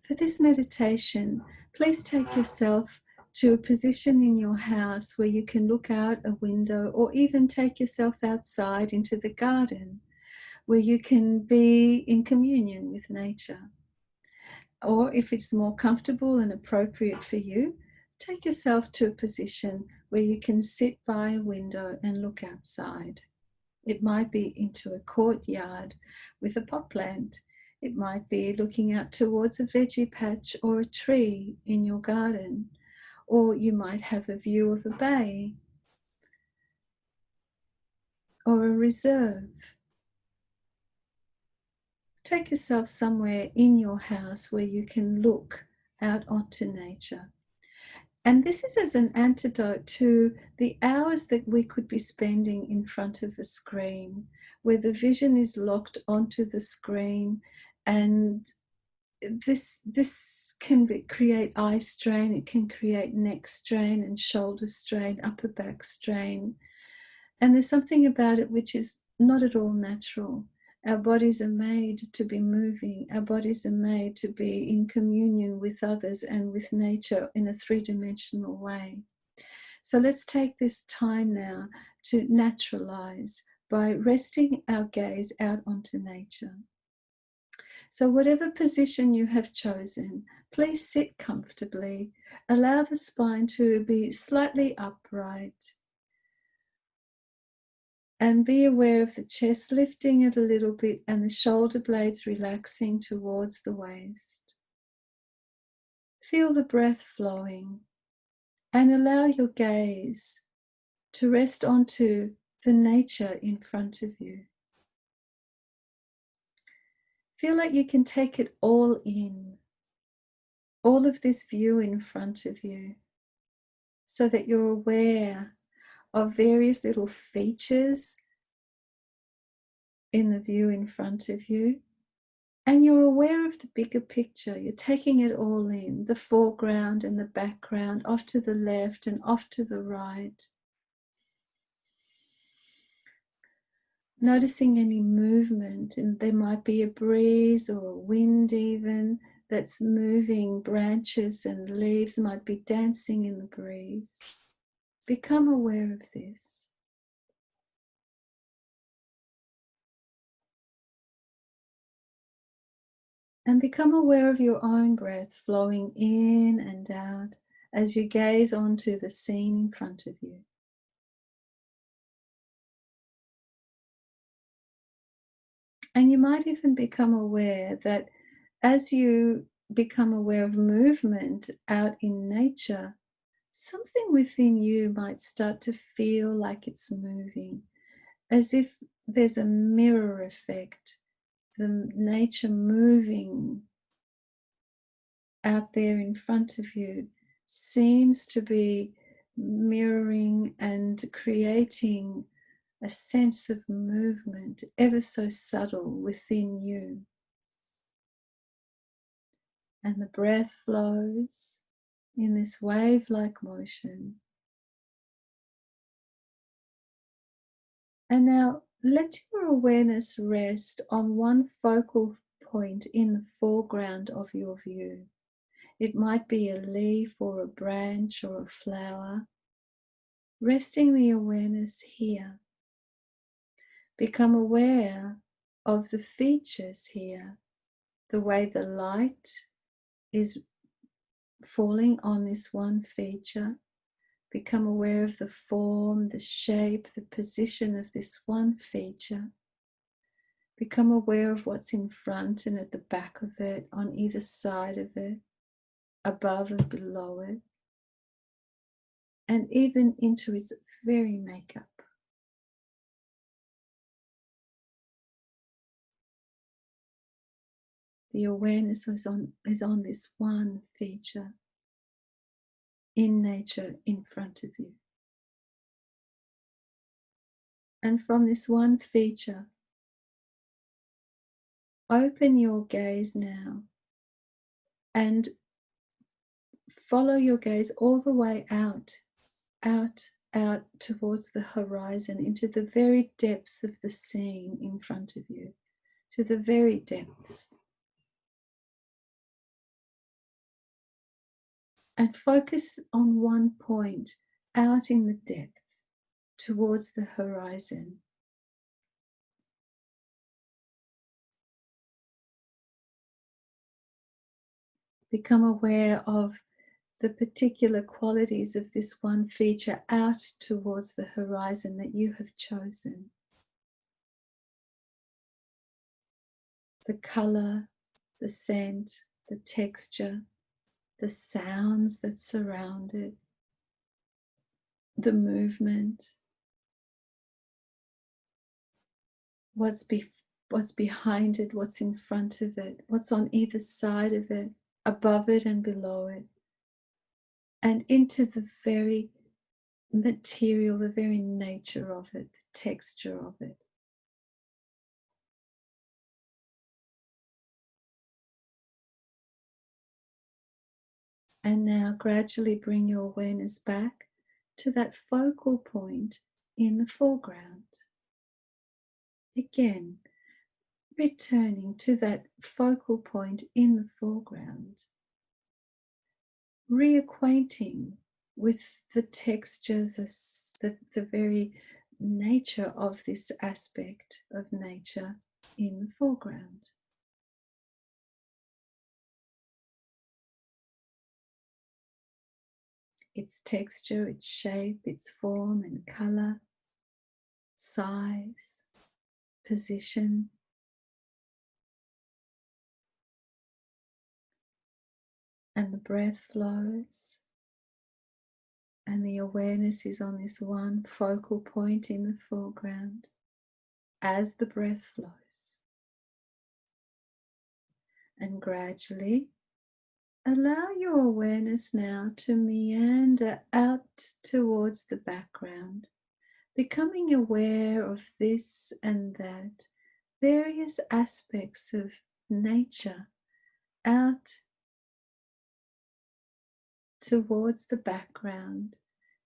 For this meditation, please take yourself to a position in your house where you can look out a window, or even take yourself outside into the garden where you can be in communion with nature. Or if it's more comfortable and appropriate for you, take yourself to a position where you can sit by a window and look outside. It might be into a courtyard with a pot plant. It might be looking out towards a veggie patch or a tree in your garden. Or you might have a view of a bay or a reserve. Take yourself somewhere in your house where you can look out onto nature. And this is as an antidote to the hours that we could be spending in front of a screen, where the vision is locked onto the screen, and this can create eye strain, it can create neck strain and shoulder strain, upper back strain. And there's something about it which is not at all natural. Our bodies are made to be moving. Our bodies are made to be in communion with others and with nature in a three-dimensional way. So let's take this time now to naturalize by resting our gaze out onto nature. So whatever position you have chosen, please sit comfortably. Allow the spine to be slightly upright. And be aware of the chest lifting it a little bit and the shoulder blades relaxing towards the waist. Feel the breath flowing and allow your gaze to rest onto the nature in front of you. Feel like you can take it all in, all of this view in front of you, so that you're aware of various little features in the view in front of you, and you're aware of the bigger picture. You're taking it all in, the foreground and the background, off to the left and off to the right. Noticing any movement, and there might be a breeze or a wind even that's moving. Branches and leaves might be dancing in the breeze. Become aware of this. And become aware of your own breath flowing in and out as you gaze onto the scene in front of you. And you might even become aware that as you become aware of movement out in nature, something within you might start to feel like it's moving, as if there's a mirror effect, the nature moving out there in front of you seems to be mirroring and creating a sense of movement, ever so subtle, within you. And the breath flows in this wave-like motion. And now let your awareness rest on one focal point in the foreground of your view. It might be a leaf or a branch or a flower. Resting the awareness here. Become aware of the features here, the way the light is falling on this one feature. Become aware of the form, the shape, the position of this one feature. Become aware of what's in front and at the back of it, on either side of it, above and below it, and even into its very makeup. The awareness is on this one feature in nature in front of you. And from this one feature, open your gaze now and follow your gaze all the way out towards the horizon, into the very depth of the scene in front of you, to the very depths. and focus on one point out in the depth towards the horizon. Become aware of the particular qualities of this one feature out towards the horizon that you have chosen. The color, the scent, the texture, the sounds that surround it, the movement, what's behind it, what's in front of it, what's on either side of it, above it and below it, and into the very material, the very nature of it, the texture of it. And now gradually bring your awareness back to that focal point in the foreground. Again, returning to that focal point in the foreground, reacquainting with the texture, the very nature of this aspect of nature in the foreground. Its texture, its shape, its form and color, size, position. And the breath flows, and the awareness is on this one focal point in the foreground as the breath flows. And gradually allow your awareness now to meander out towards the background, becoming aware of this and that, various aspects of nature out towards the background,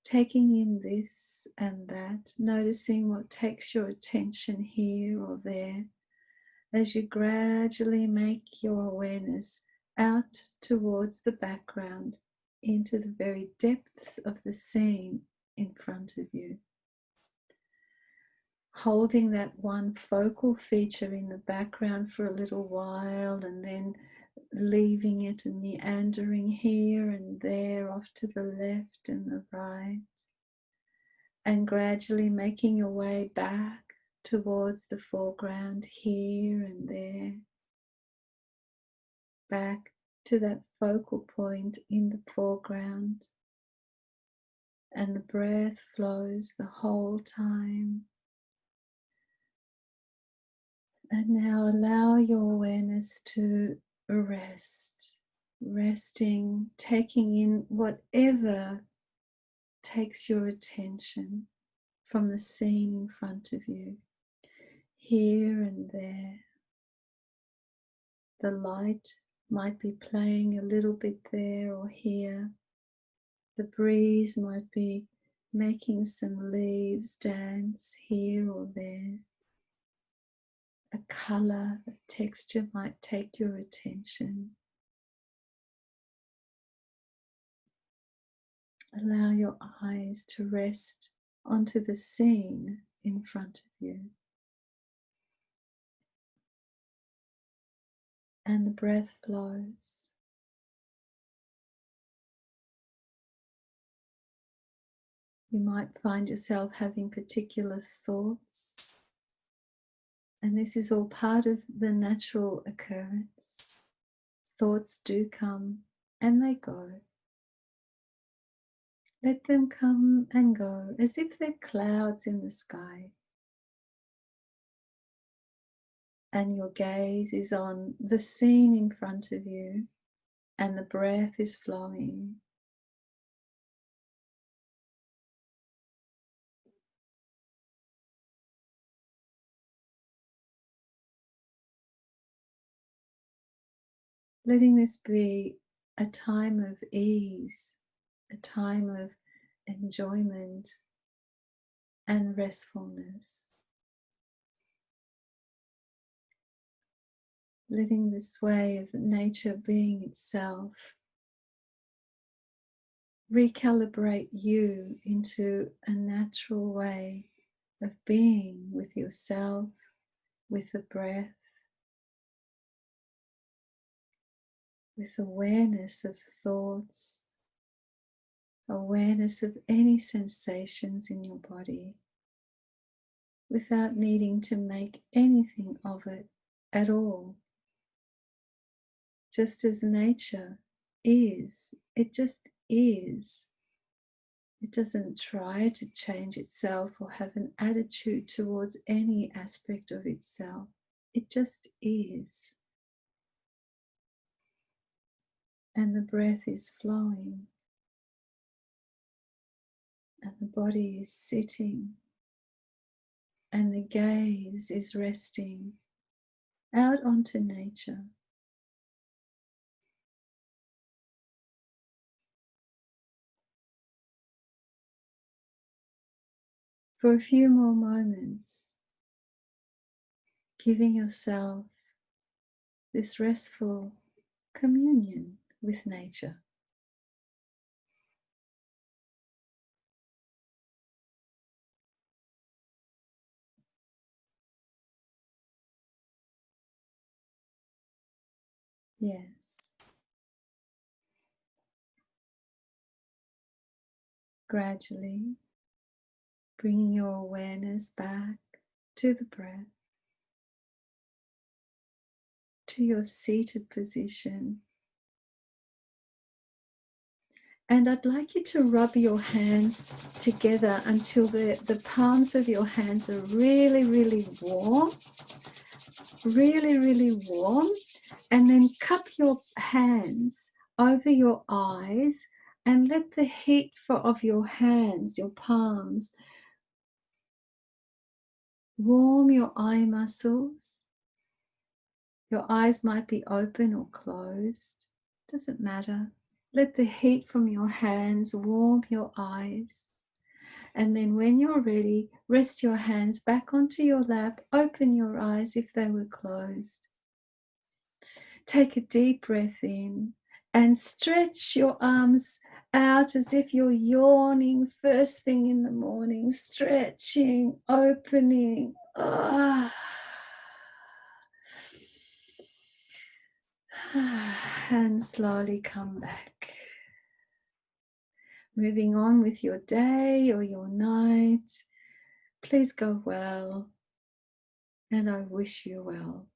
taking in this and that, noticing what takes your attention here or there, as you gradually make your awareness out towards the background into the very depths of the scene in front of you. Holding that one focal feature in the background for a little while and then leaving it and meandering here and there off to the left and the right, and gradually making your way back towards the foreground here and there, back to that focal point in the foreground, and the breath flows the whole time. And now allow your awareness to rest, resting, taking in whatever takes your attention from the scene in front of you, here and there. The light might be playing a little bit there or here. The breeze might be making some leaves dance here or there. A color, a texture might take your attention. Allow your eyes to rest onto the scene in front of you. And the breath flows. You might find yourself having particular thoughts, and this is all part of the natural occurrence. Thoughts do come and they go. Let them come and go as if they're clouds in the sky. And your gaze is on the scene in front of you, and the breath is flowing. Letting this be a time of ease, a time of enjoyment and restfulness. Letting this way of nature being itself recalibrate you into a natural way of being with yourself, with the breath, with awareness of thoughts, awareness of any sensations in your body, without needing to make anything of it at all. Just as nature is, it just is. It doesn't try to change itself or have an attitude towards any aspect of itself. It just is. And the breath is flowing. And the body is sitting. And the gaze is resting out onto nature. For a few more moments, giving yourself this restful communion with nature. Yes. Gradually bringing your awareness back to the breath, to your seated position. And I'd like you to rub your hands together until the palms of your hands are really, really warm. Really, really warm. And then cup your hands over your eyes and let the heat of your hands, your palms, warm your eye muscles. Your eyes might be open or closed. Doesn't matter. Let the heat from your hands warm your eyes. And then when you're ready, rest your hands back onto your lap. Open your eyes if they were closed. Take a deep breath in and stretch your arms out as if you're yawning first thing in the morning. Stretching, opening. And slowly come back. Moving on with your day or your night. Please go well, and I wish you well.